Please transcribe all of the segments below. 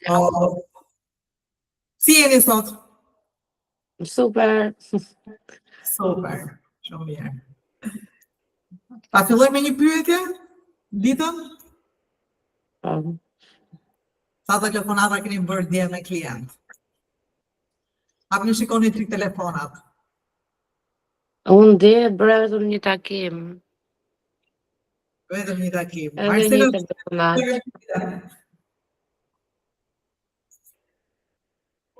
Oh, si jeni sot? Super. Super. Shumë mirë. Ta filloj me një pyetje? Ditën? Sa telefonata keni bërë dje me klient? Hapni shikoni 3 telefonat. Unë dhe bëra vetëm një takim. Vetëm një takim. Edhe një telefonat.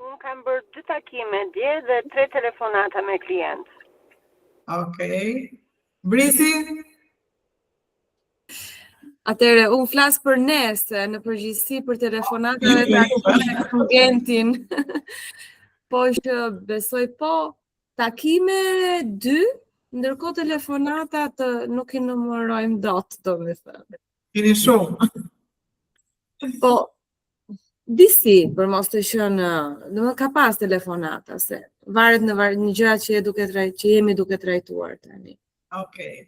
Unë kam bërë 2 takime dje dhe 3 telefonata me klient. Okej. Brisi? Atëre, unë flasë për ne, se në përgjithësi për telefonata dhe takime klientin. Po që besoj po, takime 2, ndërkohë telefonata të nuk i numërojmë dot, do me thënë. Keni shumë. Po, disi, për mos të qenë, do më ka pas telefonata, se varet në gjërat që jemi duke trajtuar tani. Okej.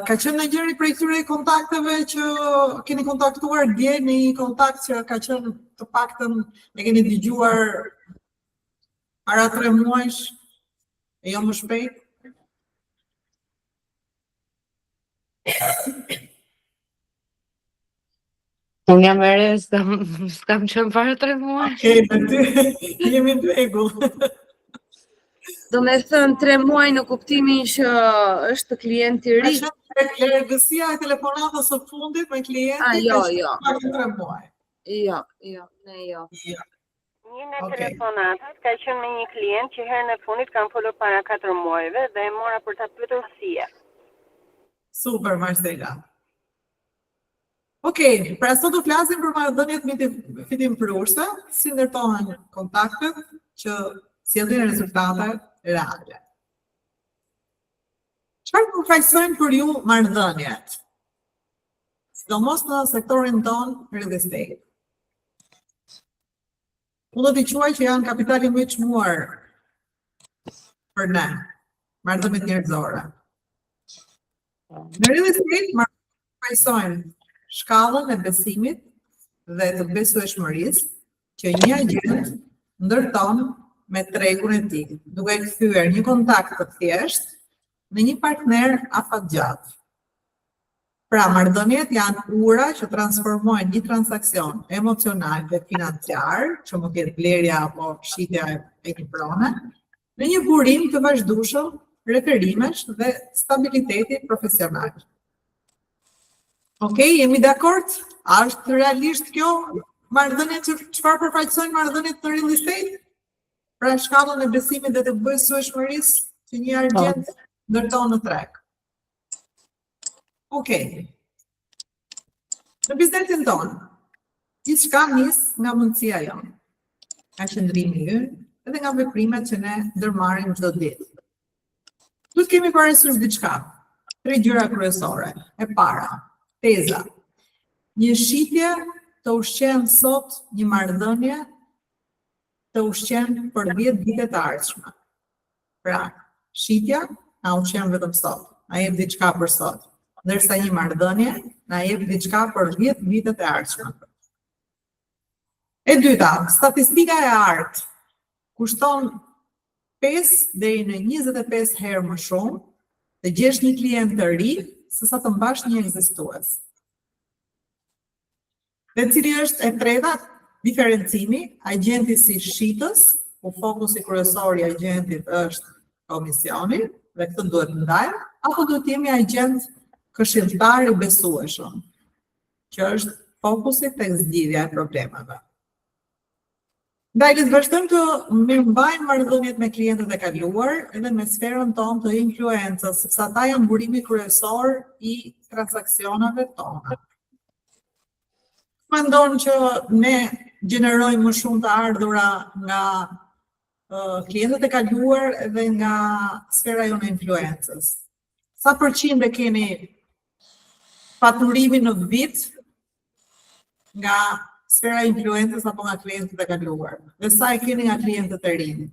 Ka qenë në gjëri prej këtyre kontakteve që keni kontaktuar dje, në një kontakt që ka qenë të paktën e keni dëgjuar para 3 muajsh, e jo më shpejt? Unë jam e re, s'kam qenë para 3 muaj. Okej, me ty jemi në rregull. Do me thënë 3 muaj në kuptimin që është klient i ri. Largësia e telefonatës së fundit me klientin jo. Ka qenë 3 muaj. Jo, ne jo. Një nga telefonatat ka qenë me një klient që herën e fundit kam folur para 4 muajve dhe e mora për ta pyetur si je. Super, Marcela. Okej, pra sot do flasim për marrëdhëniet fitimprurëse, si ndërtohen kontaktet që sjellin rezultate reale. Çfarë përfaqësojnë për ju marrëdhëniet? Sidomos në sektorin ton real estate. Unë do t'i quaj që janë kapitali më i çmuar për ne, marrëdhëniet njerëzore. Në real estate përfaqësojnë shkallën e besimit dhe të besueshmërisë që një agent ndërton me tregun e tij, duke kthyer një kontakt të thjeshtë në një partner afatgjatë. Pra, marrëdhëniet janë ura që transformojnë një transakcion emocional dhe financiar, që mund të jetë blerja apo shitja e një prone, në një burim të vazhdueshëm referimesh dhe stabiliteti profesional. Okej, jemi dakord? A është realisht kjo marrëdhënie që çfarë përfaqësojnë marrëdhëniet në real estate? Pra shkallën e besimit dhe të besueshmërisë që një agent ndërton në treg. Okej. Në biznesin tonë, gjithçka nis nga mundësia jonë, nga qëndrimi ynë, edhe nga veprimet që ne ndërmarrim çdo ditë. Duhet kemi parasysh diçka, 3 gjëra kryesore. E para, teza. Një shitje të ushqen sot një marrëdhënie të ushqen për 10 vite të ardhshme. Pra, shitja na ushqen vetëm sot, na jep diçka për sot, ndërsa një marrëdhënie na jep diçka për 10 vite të ardhshme. E dyta, statistika e artë kushton 5 deri në 25 herë më shumë të gjesh një klient të ri se sa të mbash një ekzistues. Dhe cili është e treta, diferencimi, agenti si shitës, ku fokusi kryesor i agentit është komisioni, dhe këtë duhet ndajmë, apo duhet jemi agent këshilltar i besueshëm, që është fokusi tek zgjidhja e problemeve. Ndaj le të vazhdojmë të mirëmbajmë marrëdhëniet me klientët e kaluar edhe me sferën tonë të influencës, sepse ata janë burimi kryesor i transaksioneve tona. Mendon që ne gjenerojmë më shumë të ardhura nga klientët e kaluar edhe nga sfera jonë e influencës. Sa përqind e keni faturimin në vit nga sfera influencës apo nga klientët e kaluar? Dhe sa e keni nga klientët e rinj?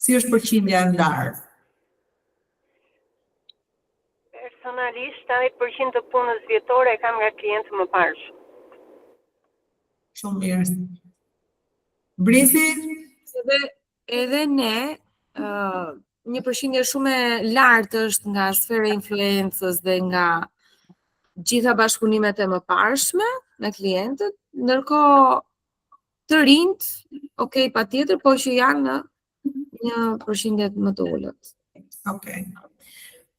Si është përqindja e ndarë? Personalisht, 70% të punës vjetore e kam nga klientë më parë. Shumë mirë. Brisi, Edhe ne, një përqindje shumë e lartë është nga sfera e influencës dhe nga gjitha bashkëpunimet e mëparshme me klientët, ndërkohë të rinjt, okay, patjetër, po që janë në një përqindje më të ulët. okay.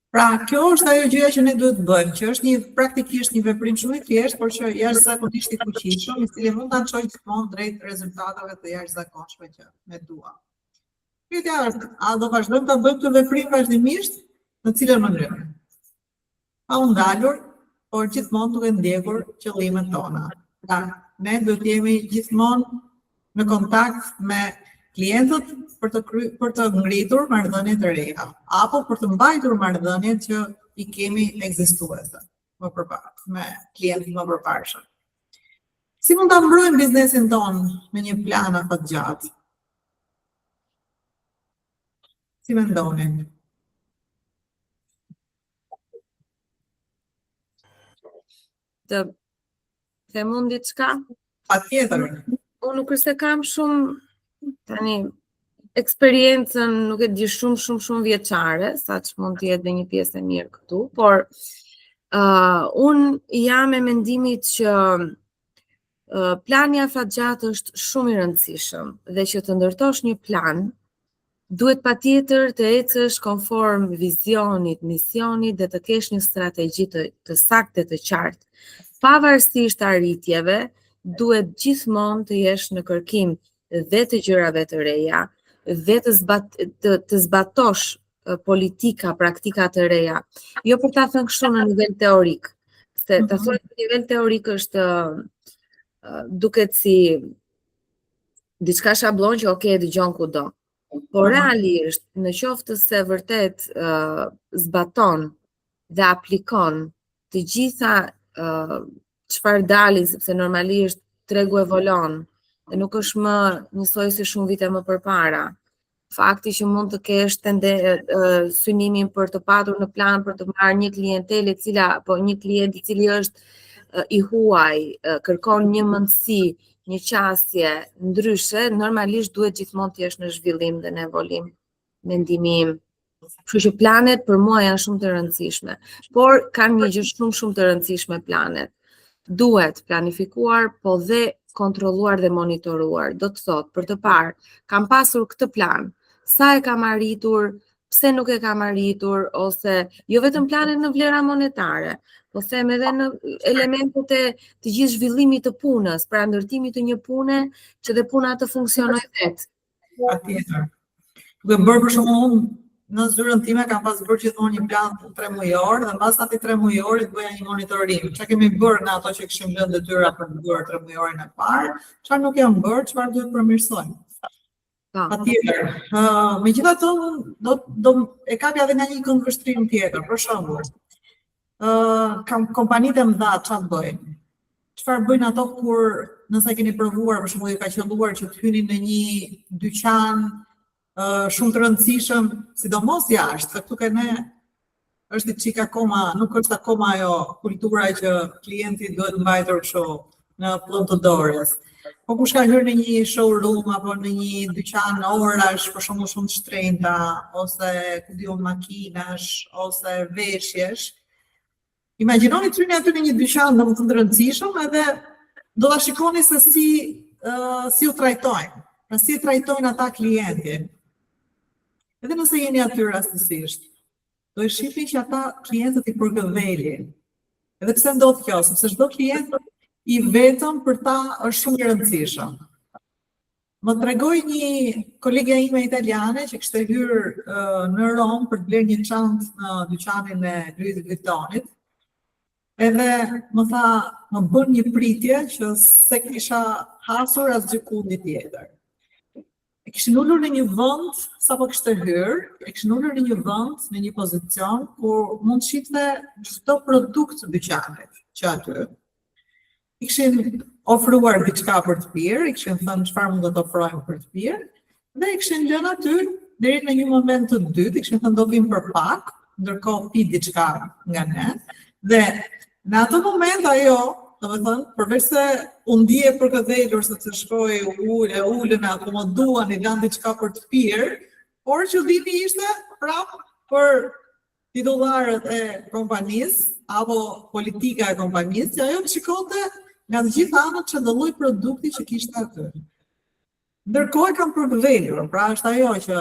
Pra, kjo është ajo gjëja që ne duhet të bëjmë, që është praktikisht një veprim shumë i thjeshtë, por që jashtëzakonisht i fuqishëm, i cili mund ta çojë gjithmonë drejt rezultateve të jashtëzakonshme që ne duam. Pyetja është, a do vazhdojmë ta bëjmë këtë veprim vazhdimisht? Në cilën mënyrë? Pa u ndalur, por gjithmonë duke ndjekur qëllimet tona. Pra, ne duhet të jemi gjithmonë në kontakt me klientët për të ngritur marrëdhënie të reja, apo për të mbajtur marrëdhëniet që i kemi ekzistuese më përpara, me klientët më përparshëm. Si mund ta mbrojmë biznesin ton me një plan afatgjatë? Si mendoni? Të them unë diçka? Patjetër. Unë nuk është se kam shumë tani eksperiencën, nuk e di shumë vjeçare, saq mund të jetë dhe një pjesë e mirë këtu, por unë jam e mendimit që plani afatgjatë është shumë i rëndësishëm dhe që të ndërtosh një plan duhet patjetër të ecësh konform vizionit, misionit dhe të kesh një strategji të saktë të qartë. Pavarësisht arritjeve, duhet gjithmonë të jesh në kërkim dhe të gjërave të reja, dhe të zbatosh politika, praktika të reja. Jo për ta thënë kështu në nivel teorik, se ta thuaj në nivel teorik është duket si diçka shablon që okay, dëgjon kudo. Por realisht, në qoftë se vërtet zbaton dhe aplikon të gjitha çfarë dalin, sepse normalisht tregu evolon dhe nuk është më njësoj si shumë vite më përpara. Fakti që mund të kesh synimin për të patur në plan për të marrë një klientelë apo një klient i cili është i huaj, kërkon një mundësi, një qasje ndryshe, normalisht duhet gjithmonë të jesh në zhvillim dhe në evolim, mendimi im. Kështu që planet për mua janë shumë të rëndësishme, por kanë një gjë shumë të rëndësishme planet. Duhet planifikuar, po dhe kontrolluar dhe monitoruar. Do të thotë, për të parë, kam pasur këtë plan, sa e kam arritur, pse nuk e kam arritur, ose jo vetëm planet në vlera monetare, po them edhe në elementet e të gjithë zhvillimit të punës, pra ndërtimit të një pune që dhe puna të funksionojë vetë. Patjetër. Duke bërë për shembull, në zyrën time kam pas bërë gjithmonë një plan 3 mujor dhe mbas atij 3 mujorit bëja një monitorim. Çfarë kemi bërë në ato që kishim lënë detyra për të bërë 3 mujorin e parë, çfarë nuk jam bërë, çfarë duhet përmirësojmë. Patjetër. Megjithatë, do e kapja edhe nga një këndvështrim tjetër, për shembull. Kam kompanitë e mëdha, çfarë bëjnë? Çfarë bëjnë ato kur nëse keni provuar, për shembull, ju ka qelluar që të hyni në një dyqan shumë të rëndësishëm, sidomos jashtë, se këtu ke ne është çik akoma, nuk është akoma ajo kultura që klienti duhet mbajtur kështu në plot të dorës. Po kush ka hyrë në një showroom apo në një dyqan orash, për shembull shumë të shtrenjta, ose ku diun makinash, ose veshjesh. Imagjinoni të hyni aty në një dyqan domethënë të rëndësishëm edhe do ta shikoni se si u trajtojnë. Pra si e trajtojnë ata klientin. Edhe nëse jeni aty rastësisht, do e shihni që ata klientët i përgëdhelin. Edhe pse ndodh kjo, sepse çdo klient i vetëm për ta është shumë i rëndësishëm. Më tregoi një kolege ime italiane që kishte hyrë në Rom për të blerë një çantë në dyqanin e Louis Vuittonit. Edhe më tha, më bën një pritje që se kisha hasur asgjë kundi tjetër. E kishin ulur në një vend, sapo kishte hyrë, e kishin ulur në një vend, në një pozicion ku mund shifte çdo produkt të dyqanit që aty. I kishin ofruar diçka për të pirë, i kishin thënë çfarë mund të ofrojmë për të pirë, dhe i kishin lënë aty deri në një moment të dytë, i kishin thënë do vim për pak, ndërkohë pi diçka nga ne, dhe në atë moment ajo domethënë, përveç se u ndije përkëdhelur se të shkoj ulën e akomoduan, i lanë diçka për të pirë, por qëllimi ishte prapë për titullarët e kompanisë apo politika e kompanisë, që ajo të shikonte nga të gjitha anët që lloj produkti që kishte aty. Ndërkohë kam përkëdhelur, pra është ajo që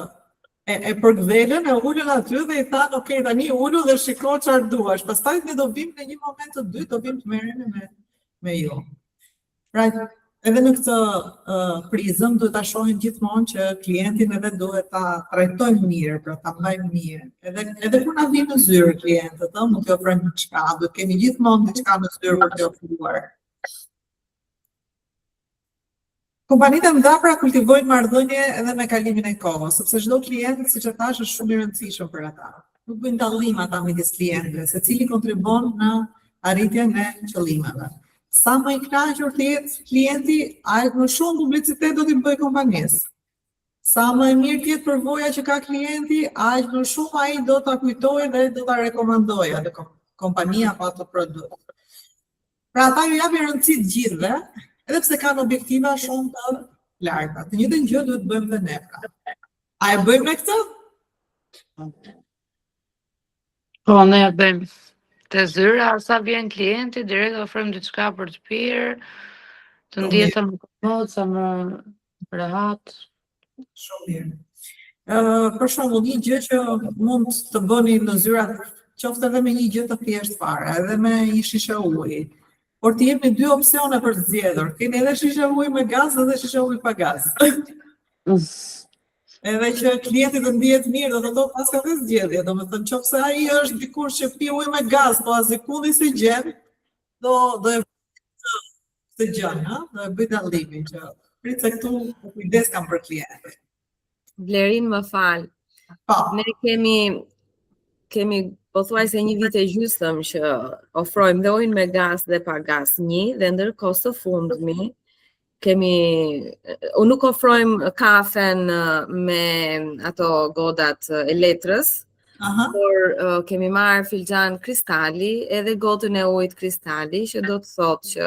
e përkëdhelën, e ulën aty dhe i thanë, ok, tani ulu dhe shiko çfarë duash. Pastaj ne do vim në një moment të dytë, do vim të merremi me ju. Pra, edhe në këtë prizëm duhet ta shohim gjithmonë që klientin edhe duhet ta trajtojmë mirë, pra ta mbajmë mirë. Edhe kur na vijnë në zyrë klientët, mund t'i ofrojmë diçka, duhet kemi gjithmonë diçka në zyrë për t'i ofruar. Kompanitë e mëdha pra kultivojnë marrëdhënie edhe me kalimin e kohës, sepse çdo klient, siç e thash, është shumë i rëndësishëm për ata. Nuk bëjnë dallim ata midis klientëve, secili kontribon në arritjen e qëllimeve. Sa më i kënaqur të jetë klienti, aq më shumë publicitet do t'i bëjë kompanisë. Sa më e mirë të jetë përvoja që ka klienti, aq më shumë ai do ta kujtojë dhe do ta rekomandojë atë kompania apo atë produkt. Pra ata ju japin rëndësi të gjithëve, edhe pse kanë objektiva shumë të larta. Të njëjtën gjë duhet bëjmë dhe ne. A e bëjmë me këtë? Po, ne e bëjmë. Te zyra, sa vjen klienti, direkt ofrojmë diçka për të pirë, të ndihet sa më komod, sa më rehat. Shumë mirë. Për shembull, një gjë që mund të bëni në zyra, qoftë edhe me një gjë të thjeshtë fare, edhe me një shishe uji. Por të jepni dy opsione për të zgjedhur. Keni edhe shishe uji me gaz edhe shishe uji pa gaz. Edhe që klienti të ndihet mirë, do të thotë pas ka të zgjedhje, domethënë nëse ai është dikush që pi ujë me gaz, po asikundi si gjen, do e të gjën, do e bëj dallimin që prit se këtu kujdes kam për klientin. Vlerin, më fal. Po. Ne kemi pothuajse një vit e gjysmë që ofrojmë dhe ujin me gaz dhe pa gaz dhe ndërkohë së fundmi unë nuk ofrojmë kafen me ato godat e letrës, por kemi marrë filxhan kristali edhe gotën e ujit kristali, që do të thotë që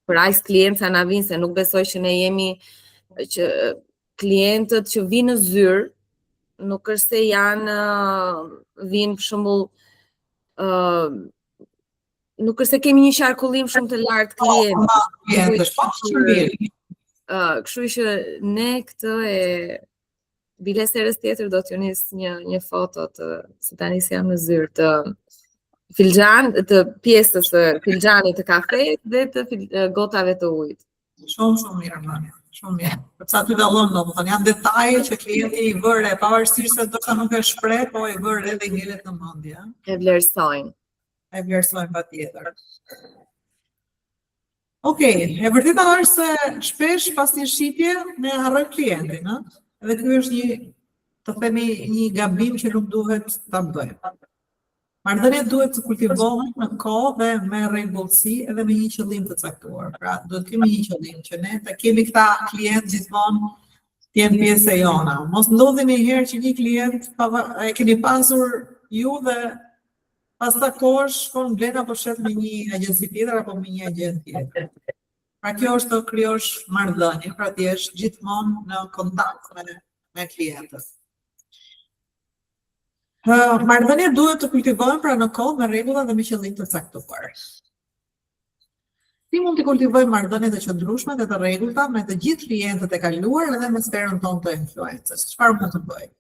për aq klientë sa na vinë, se nuk besoj që ne jemi që klientët që vinë në zyrë nuk është se janë vinë për shembull nuk është se kemi një qarkullim shumë të lartë klientë. Kështu që ne këtë e bile serës tjetër do t'ju nis një foto se tani si jam në zyrë të filxhan, të pjesës së filxhanit të kafet dhe të gotave të ujit. Shumë mirë, Mania. Shumë mirë. Përsa aty dallon, domethënë janë detaje që klienti i vëre, pavarësisht se ndoshta nuk e shpreh, po i vëre edhe ngjelet në mendje. E vlerësojnë. E vlerësojnë patjetër. Okej, e vërteta është se shpesh pas një shitje ne harrojmë klientin, ëh? Edhe ky është të themi një gabim që nuk duhet ta bëjmë. Marrëdhëniet duhet të kultivohen në kohë dhe me rregullsi edhe me një qëllim të caktuar. Pra, duhet kemi një qëllim që ne të kemi këta klientë gjithmonë të jenë pjesë e jona. Mos ndodhi një herë që një klient e keni pasur ju dhe pas ta kohësh shkon blen apo shet me një agjenci tjetër apo me një agent tjetër. Pra kjo është të krijosh marrëdhënie, pra të jesh gjithmonë në kontakt me klientët. Marrëdhëniet duhet të kultivohen pra në kohë me rregulla dhe me qëllim të caktuar. Si mund të kultivojmë marrëdhënie të qëndrueshme dhe të rregullta me të gjithë klientët e kaluar edhe me sferën tonë të influencës? Çfarë mund të bëjmë?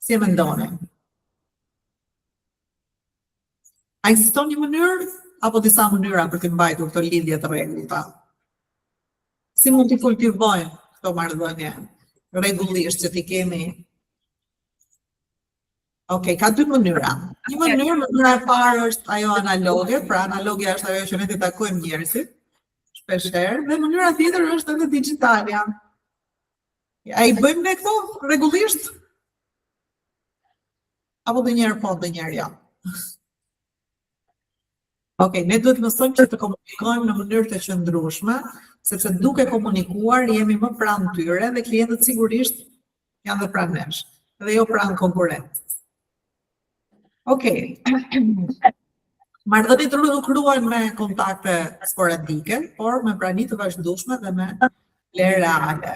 Si e mendoni? A ekziston një mënyrë apo disa mënyra për të mbajtur këto lidhje të rregullta? Si mund të kultivojmë këto marrëdhënie rregullisht që t'i kemi? Okej, ka dy mënyra. Një mënyra e parë është ajo analoge, pra analogja është ajo që ne të takojmë njerëzit shpeshherë, dhe mënyra tjetër është edhe digjitalja. A i bëjmë ne këto rregullisht? Apo dhe njerë po, dhe njerë jo? Okej, ne duhet mësojmë që të komunikojmë në mënyrë të qëndrueshme, sepse duke komunikuar jemi më pranë tyre dhe klientët sigurisht janë dhe pranë nesh, dhe jo pranë konkurrentës. Okej. Marrëdhëniet nuk ruhen me kontakte sporadike, por me prani të vazhdueshme dhe me vlerë reale.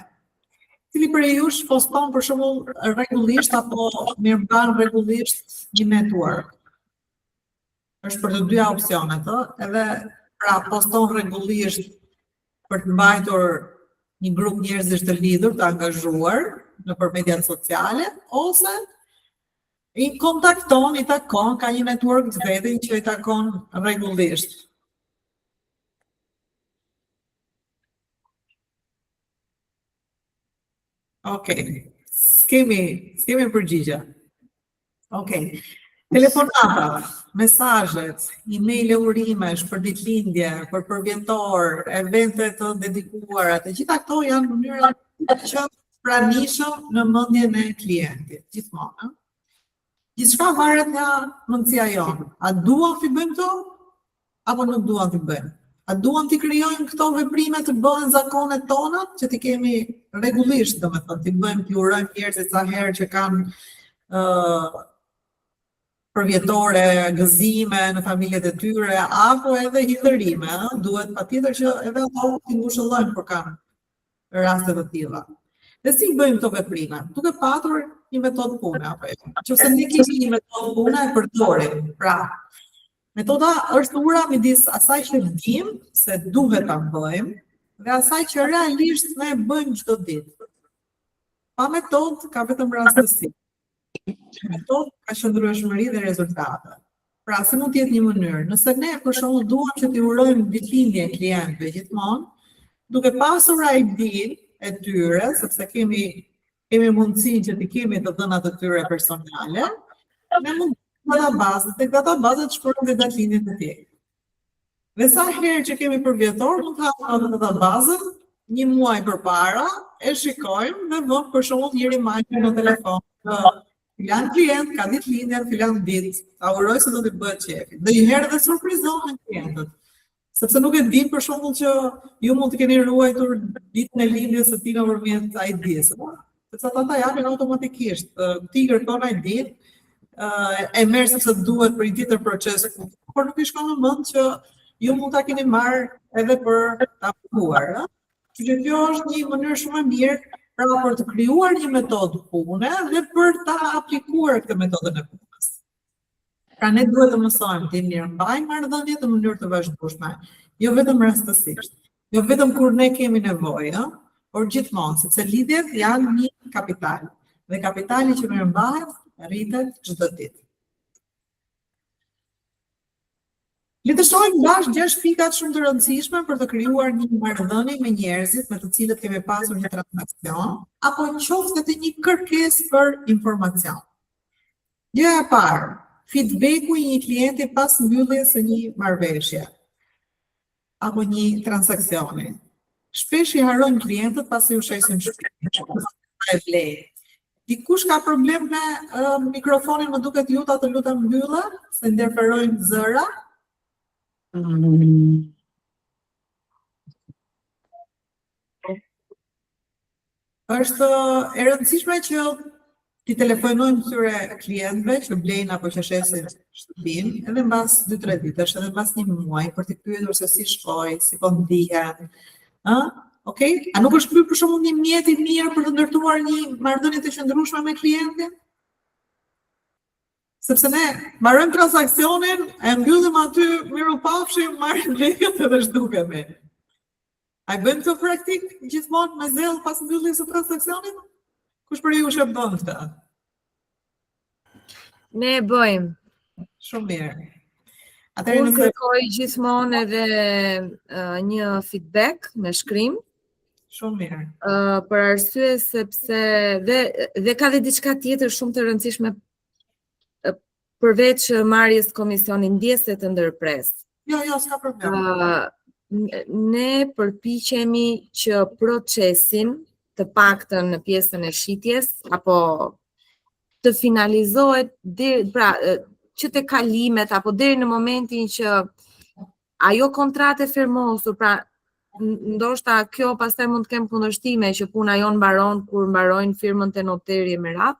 Cili prej jush poston për shembull rregullisht apo mirëmban rregullisht një network? Është për të dyja opsionet, edhe pra poston rregullisht për të mbajtur një grup njerëzish të lidhur, të angazhuar nëpër mediat sociale, ose i kontakton, i takon, ka një network të vetin që i takon rregullisht. Okej, s'kemi përgjigje. Okej. Telefonata, mesazhet, email-e urimesh për ditëlindje, për përvjetor, evente të dedikuara, të gjitha këto janë mënyra që pranishëm në mendjen e klientit, gjithmonë. Gjithçka varet nga mendësia jonë. A duam t'i bëjmë këto apo nuk duam t'i bëjmë? A duam t'i krijojmë këto veprime të bëhen zakonet tona, që t'i kemi rregullisht, domethënë, t'i bëjmë, t'i urojmë njerëzit sa herë që kanë përvjetore, gëzime në familjet e tyre, apo edhe hidhërime, duhet patjetër që edhe ato t'i ngushëllojnë kur kanë raste të tilla. Dhe si bëjmë këto veprime? Duke patur një metodë pune, apo nëse ne kemi një metodë pune e përdorim. Pra, metoda është ura midis asaj që dim se duhet ta bëjmë dhe asaj që realisht ne bëjmë çdo ditë. Pa metodë ka vetëm rastësi. Metodë ka qëndrueshmëri dhe rezultate. Pra, si mund të jetë një mënyrë? Nëse ne për shembull duam që t'i urojmë ditëlindje klientëve gjithmonë, duke pasur ID-n e tyre, sepse kemi mundësinë që t'i kemi të dhënat e tyre personale, ne mund databazët, tek databazët shkruajmë datëlindjet e tyre. Dhe sa herë që kemi përvjetor, mund të hapim atë databazën një muaj përpara, e shikojmë dhe vëmë për shembull një reminder në telefon. Filan klient ka ditëlindjen filan ditë, ta uroj se do t'i bëhet qefi. Dhe një herë dhe surprizohen klientët. Sepse nuk e din për shembull që ju mund të keni ruajtur ditën e lindjes së tij nëpërmjet ID-s. Sepse ata ta japin automatikisht. Ti kërkon ID-n, e merr sepse duhet për një tjetër proces, por nuk i shkon në mend që ju mund ta keni marrë edhe për ta paguar. Kështu që kjo është një mënyrë shumë e mirë pra për të krijuar një metodë pune dhe për ta aplikuar këtë metodën e punës. Pra ne duhet të mësojmë të mirëmbajmë marrëdhëniet në mënyrë të vazhdueshme, jo vetëm rastësisht, jo vetëm kur ne kemi nevojë, por gjithmonë, sepse lidhjet janë një kapital dhe kapitali që mirëmbahet rritet çdo ditë. Le të shohim bashkë 6 pikat shumë të rëndësishme për të krijuar një marrëdhënie me njerëzit me të cilët kemi pasur një transakcion, apo qoftë të një kërkesë për informacion. Gjëja e parë, feedbacku i një klienti pas mbylljes së një marrëveshje apo një transaksioni. Shpesh i harrojnë klientët pasi u shesin shpejt. Dikush ka problem me mikrofonin, më duket ju ta të lutem mbyllë, se interferojnë zëra. Është e rëndësishme që t'i telefonojmë këtyre klientëve që blejnë apo që shesin shtëpinë, edhe mbas 2-3 ditësh, edhe mbas një muaj, për t'i pyetur se si shkoi, si po ndihen. Okej? A nuk është ky për shembull një mjet i mirë për të ndërtuar një marrëdhënie të qëndrueshme me klientin? Sepse ne marrëm transakcionin, e mbyllim aty, mirupafshim, marrim lekët edhe zhdukemi. A i bëjmë këtë praktik gjithmonë me zell pas mbylljes së transakcionit? Kush për ju e bën këtë? Ne e bëjmë. Shumë mirë. Unë kërkoj gjithmonë edhe një feedback me shkrim. Shumë mirë. Për arsye sepse dhe ka dhe diçka tjetër shumë të rëndësishme përveç marrjes komisionit, ndjesë të ndërpres. Jo, s'ka problem. Ne përpiqemi që procesin, të paktën në pjesën e shitjes, apo të finalizohet, pra, që të kalimet, apo deri në momentin që ajo kontratë e firmosur, pra, ndoshta kjo pastaj mund të kem kundërshtime që puna jon mbaron kur mbarojnë firmën te noteri me radhë.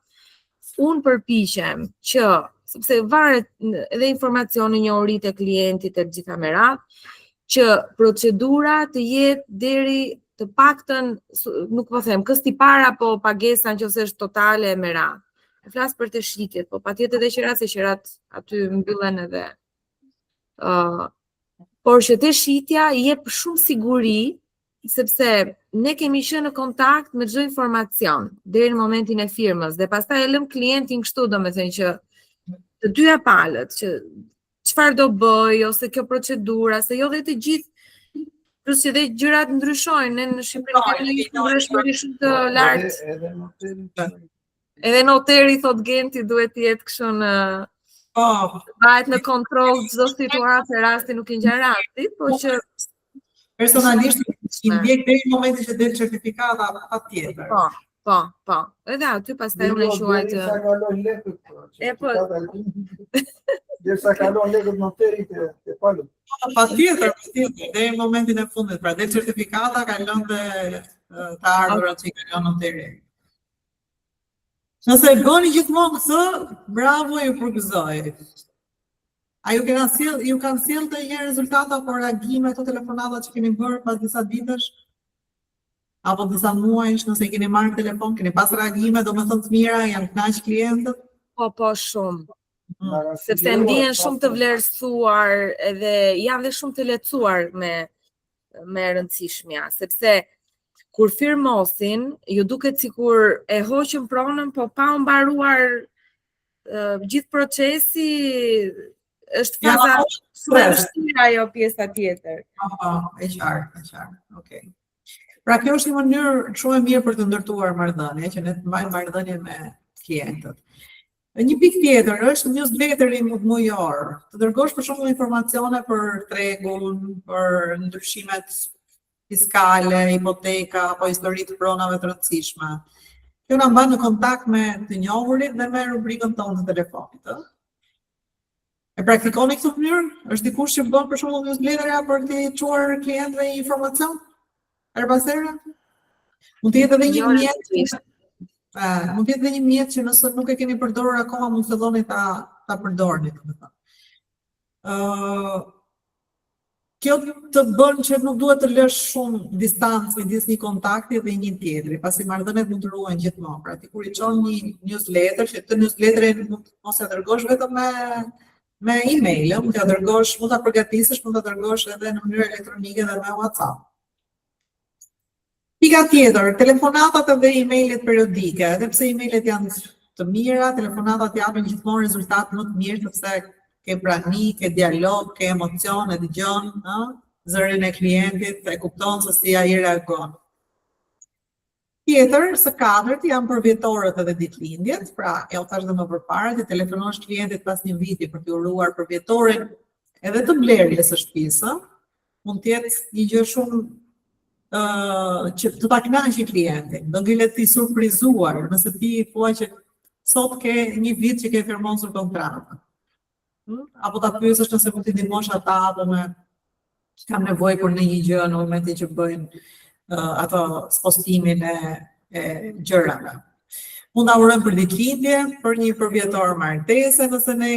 Unë përpiqem që sepse varet edhe informacioni, njohuritë e klientit e gjitha me radhë, që procedura të jetë deri të paktën, nuk po them, kësti para, po pagesa nëse është totale me radhë. E flas për të shitjet, po patjetër edhe qerat, se qerat aty mbyllen edhe. Por që të shitja jep shumë siguri, sepse ne kemi qenë në kontakt me çdo informacion deri në momentin e firmës dhe pastaj e lëm klientin kështu, domethënë që të dyja palët, që çfarë do bëj ose kjo procedura, se jo dhe të gjithë, plus që dhe gjërat ndryshojnë, ne në Shqipëri kemi një ndryshmëri shumë të lartë. Edhe noteri, thot Genti, duhet të jetë kështu në varet në kontroll çdo situatë, rasti nuk i ngjan rasti, po që personalisht i ndjek deri në momentin që del certifikata patjetër. Po. Edhe aty pastaj unë quajt. Derisa kalon lekët noterit e palët. Patjetër, deri në momentin e fundit, pra del certifikata, kalon të ardhurat që i kalon noteri. Nëse bëni gjithmonë këtë, bravo, ju përgëzoj. A ju kanë sjellë të një rezultata për reagime të telefonatat që keni bërë pas disa ditësh? Apo disa muajsh, nëse keni marrë telefon, keni pas reagime, do me thënë të mira, janë kënaq klientët? Po shumë. Sepse ndihen shumë të vlerësuar edhe janë dhe shumë të lehtësuar me rëndësishmja, sepse kur firmosin, ju duket sikur e hoqën pronën, po pa u mbaruar gjithë procesi, është faza shumë e vështirë ajo pjesa tjetër. E qartë, okay. Pra kjo është një mënyrë shumë e mirë për të ndërtuar marrëdhënie, që ne të mbajmë marrëdhënie me klientët. Një pikë tjetër është newsletteri mujor. Të dërgosh për shembull informacione për tregun, për ndryshimet fiskale, hipoteka apo histori të pronave të rëndësishme. Kjo na mban në kontakt me të njohurit dhe me rubrikën tonë të telefonit. E praktikoni këtë mënyrë? Është dikush që bën për shembull newslettera për të çuar klientëve informacion? Herbasera? Mund të jetë edhe një mjet. Mund të jetë edhe një mjet që nëse nuk e keni përdorur akoma, mund të filloni ta përdorni, domethënë. Kjo të bën që nuk duhet të lësh shumë distancë midis një kontakti dhe një tjetri, pasi marrëdhëniet mund të ruhen gjithmonë. Pra ti kur i çon një newsletter, që të newsletterin mos e dërgosh vetëm me email, mund ta dërgosh, mund ta përgatisësh, mund ta dërgosh edhe në mënyrë elektronike dhe me WhatsApp. Pika tjetër, telefonatat dhe emailet periodike, edhe pse emailet janë të mira, telefonatat japin gjithmonë rezultat më të mirë, sepse ke prani, ke dialog, ke emocion, e dëgjon, zërin e klientit, e kupton se si ai reagon. Tjetër, së katërt janë përvjetorët edhe ditëlindjet, pra e u thash dhe më përpara, të telefonosh klientit pas një viti për t'i uruar përvjetorin edhe të mblerjes së shtëpisë, mund të jetë një gjë shumë që të ta kënaqë klientin, do ngelet ti surprizuar, nëse ti thua që sot ke një vit që ke firmosur kontratën. Apo ta pyesësh nëse mund t'i ndihmosh ata apo me kam nevojë për një gjë në momentin që bëjnë ato postimin e gjërave. Mund ta urojmë për ditëlindje, për një përvjetor martese, nëse ne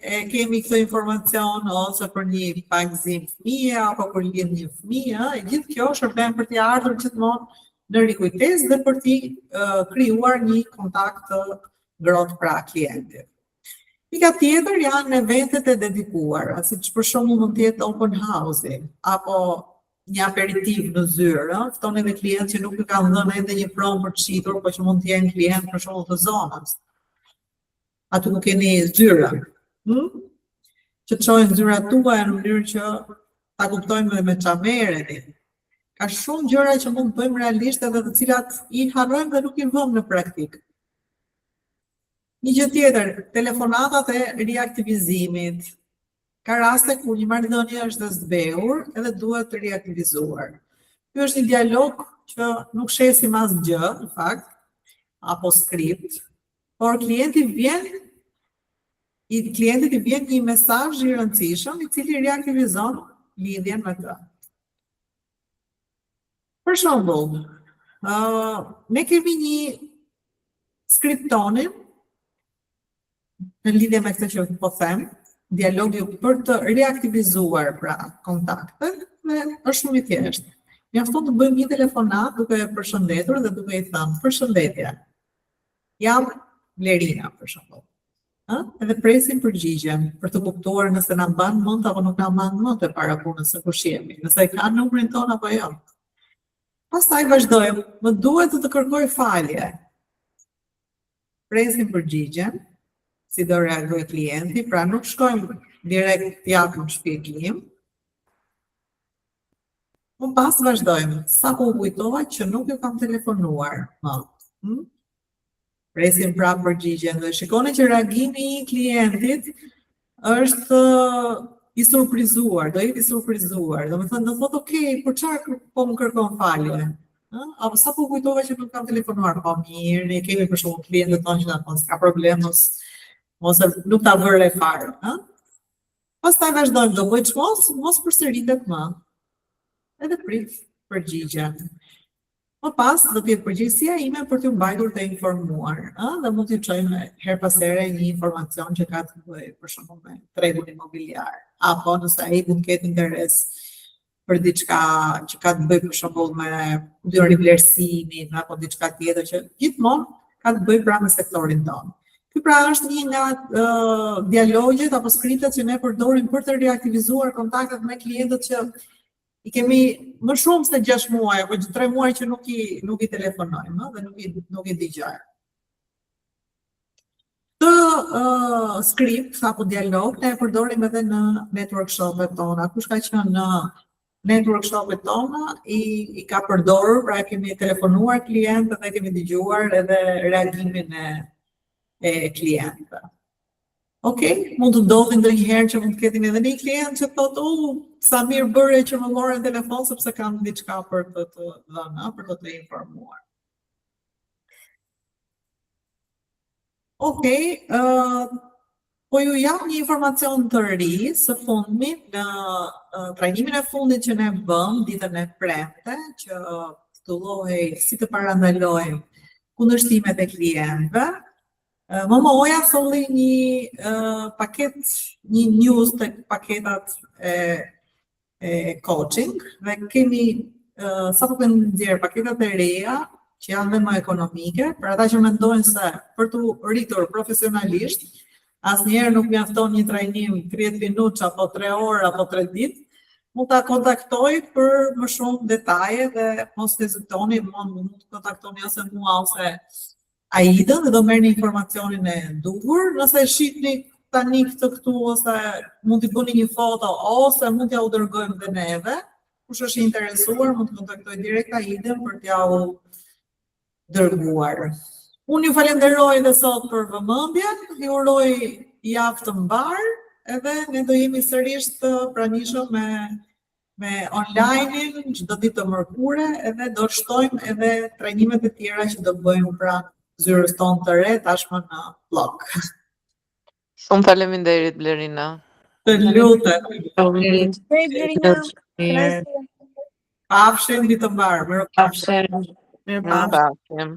e kemi këtë informacion, ose për një pagëzim fëmije, apo për lidhje një fëmije, e gjithë kjo shërben për t'i ardhur gjithmonë në rikujtesë dhe për t'i krijuar një kontakt të ngrohtë pra klientit. Pika tjetër janë eventet e dedikuara, siç për shembull mund të jetë open house-i, apo një aperitiv në zyrë, ftoni edhe klientë që nuk e kanë dhënë ende një pronë për të shitur, por që mund të jenë klientë për shembull të zonës. Aty nuk keni zyra. Që të shohin zyrat tuaja në mënyrë që ta kuptojmë me çfarë merreni. Ka shumë gjëra që mund të bëjmë realisht edhe të cilat i harrojmë dhe nuk i vëmë në praktikë. Një gjë tjetër, telefonatat e riaktivizimit. Ka raste kur një marrëdhënie është e zbehur edhe duhet të riaktivizuar. Ky është një dialog që nuk shesim asgjë, në fakt, apo skript, por klientit i vjen një mesazh i rëndësishëm i cili riaktivizon lidhjen me të. Për shembull, ne kemi një skriptonin në lidhje me këtë që po them, dialogu për të reaktivizuar pra kontaktet dhe është shumë i thjeshtë. Mjafton të bëjmë një telefonat duke e përshëndetur dhe duke i thënë përshëndetje. Jam Lerina për shembull. Edhe presim përgjigjen për të kuptuar nëse na mban mend apo nuk na mban mend e para punës se kush jemi, nëse e ka numrin ton apo jo. Pastaj vazhdojmë, më duhet të kërkoj falje. Presim përgjigjen, si do reagoj klienti, pra nuk shkojmë direkt t'japim shpjegim. Më pas vazhdojmë, sa po u kujtova që nuk ju kam telefonuar më. Presim pra përgjigjen dhe shikoni që reagimi i klientit është i surprizuar, do jetë i surprizuar. Do me thënë, do thotë, okay, për çfarë po më kërkon falje? Apo sa po kujtova që nuk kam telefonuar, po mirë, ne kemi për shembull klientët tonë që na thonë s'ka problem, mos nuk ta vëre fare, Pastaj vazhdojmë, do bëj mos përsëritet më. Edhe prit përgjigjen. Më pas do të jetë përgjegjësia ime për t'ju mbajtur të informuar, dhe mund t'ju çojmë her pas here një informacion që ka të bëjë për shembull me tregun imobiliar, apo nëse ai mund ketë interes për diçka që ka të bëjë për shembull me rivlerësimin apo diçka tjetër që gjithmonë ka të bëjë pra me sektorin tonë. Ky pra është një nga dialogjet apo skriptet që ne përdorim për të reaktivizuar kontaktet me klientët që i kemi më shumë se 6 muaj apo 3 muaj që nuk i telefonojmë dhe nuk i dëgjojmë. Këtë skript apo dialog ne e përdorim edhe në network shop-et tona. Kush ka qenë në network shop-et tona i ka përdorur, pra kemi telefonuar klientët dhe kemi dëgjuar edhe reagimin e klientëve. Okej, mund të ndodhi ndonjëherë që mund të ketin edhe një klient që thotë, sa mirë bëre që më morë në telefon sepse kam diçka për të dhënë, për të informuar. Okej, po ju jap një informacion të ri së fundmi në trajnimin e fundit që ne bëm ditën e premte, që titullohej si të parandalojmë kundërshtimet e klientëve. Momoja solli një paket, një news të paketat e coaching dhe kemi sapo kanë nxjerr paketat e reja që janë dhe më ekonomike, për ata që mendojnë se për të rritur profesionalisht, asnjëherë nuk mjafton një trajnim 30 minuta apo 3 orë apo 3 ditë, mund ta kontaktoj për më shumë detaje dhe mos hezitoni, mund të kontaktoni ose mua ose Aidën dhe do merrni informacionin e duhur. Nëse shihni tani këtu ose mund t'i bëni një foto ose mund t'ja u dërgojmë dhe neve. Kush është i interesuar mund të kontaktoj direkt Aidën për t'ja u dërguar. Unë ju falenderoj edhe sot për vëmendjen, ju uroj javë të mbar, edhe ne do jemi sërish të pranishëm me online-in çdo ditë të mërkure, edhe do shtojmë edhe trajnimet e tjera që do bëjmë pra zyrës tonë të re, tashmë në blog. Shumë faleminderit Blerina. Të lutem. Mirë. Pafshim ditë të mbarë. Pafshim. Mirupafshim.